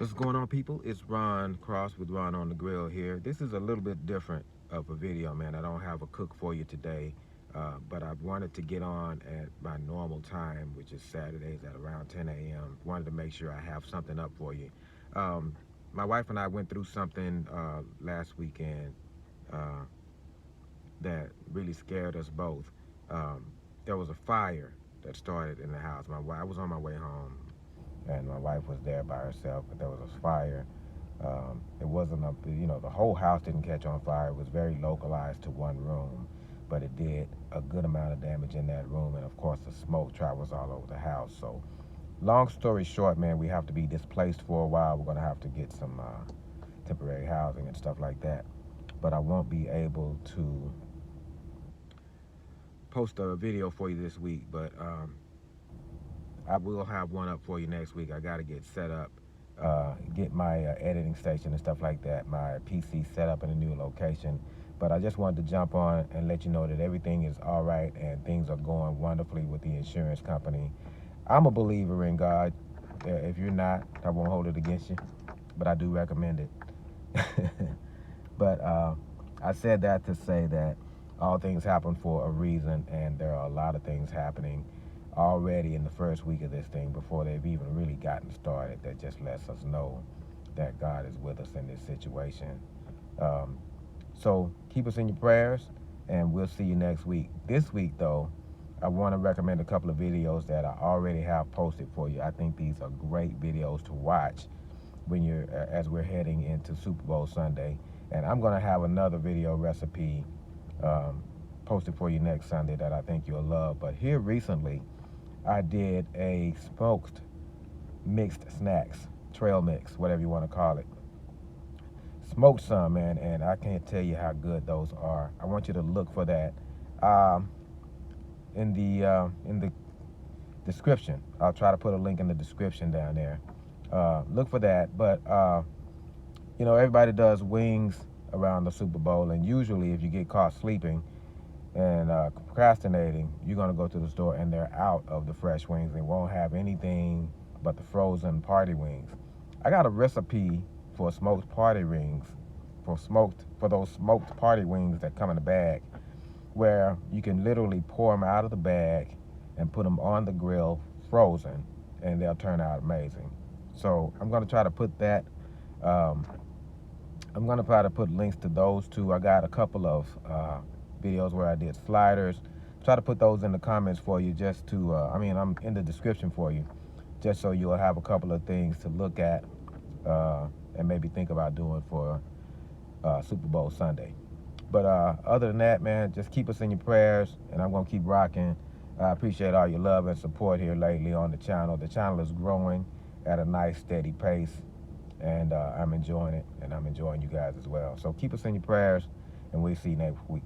What's going on, people? It's Ron Cross with Ron on the Grill here. This is a little bit different of a video, man. I don't have a cook for you today, but I wanted to get on at my normal time, which is Saturdays at around 10 a.m. Wanted to make sure I have something up for you. Um, my wife and I went through something last weekend uh, that really scared us both. Um, there was a fire that started in the house. I was on my way home, and my wife was there by herself, but there was a fire. It wasn't the whole house didn't catch on fire. It was very localized to one room, but it did a good amount of damage in that room, and of course the smoke travels all over the house. So, long story short, man, we have to be displaced for a while. We're gonna have to get some temporary housing and stuff like that. But I won't be able to post a video for you this week, but I will have one up for you next week. I got to get set up, get my editing station and stuff like that, my PC set up in a new location. But I just wanted to jump on and let you know that everything is all right and things are going wonderfully with the insurance company. I'm a believer in God. If you're not, I won't hold it against you, but I do recommend it. But I said that to say that all things happen for a reason, and there are a lot of things happening already in the first week of this thing before they've even really gotten started. That just lets us know that God is with us in this situation. Um, so keep us in your prayers, and we'll see you next week. This week, though, I want to recommend a couple of videos that I already have posted for you. I think these are great videos to watch when you're as we're heading into Super Bowl Sunday. And I'm going to have another video recipe um, posted for you next Sunday that I think you'll love. But here recently, I did a smoked mixed snacks, trail mix, whatever you want to call it. Smoked some, man, and I can't tell you how good those are. I want you to look for that in the description. I'll try to put a link in the description down there. Look for that. But everybody does wings around the Super Bowl, and usually if you get caught sleeping and procrastinating, you're going to go to the store and they're out of the fresh wings. They won't have anything but the frozen party wings. I got a recipe for smoked party wings, for those smoked party wings that come in a bag, where you can literally pour them out of the bag and put them on the grill frozen, and they'll turn out amazing. So I'm going to try to put that I'm going to try to put links to those two. I got a couple of videos where I did sliders. Try to put those in the comments for you just to, I'm in the description for you, just so you'll have a couple of things to look at and maybe think about doing for Super Bowl Sunday. But other than that, man, just keep us in your prayers, and I'm going to keep rocking. I appreciate all your love and support here lately on the channel. The channel is growing at a nice, steady pace, and I'm enjoying it, and I'm enjoying you guys as well. So keep us in your prayers, and we'll see you next week.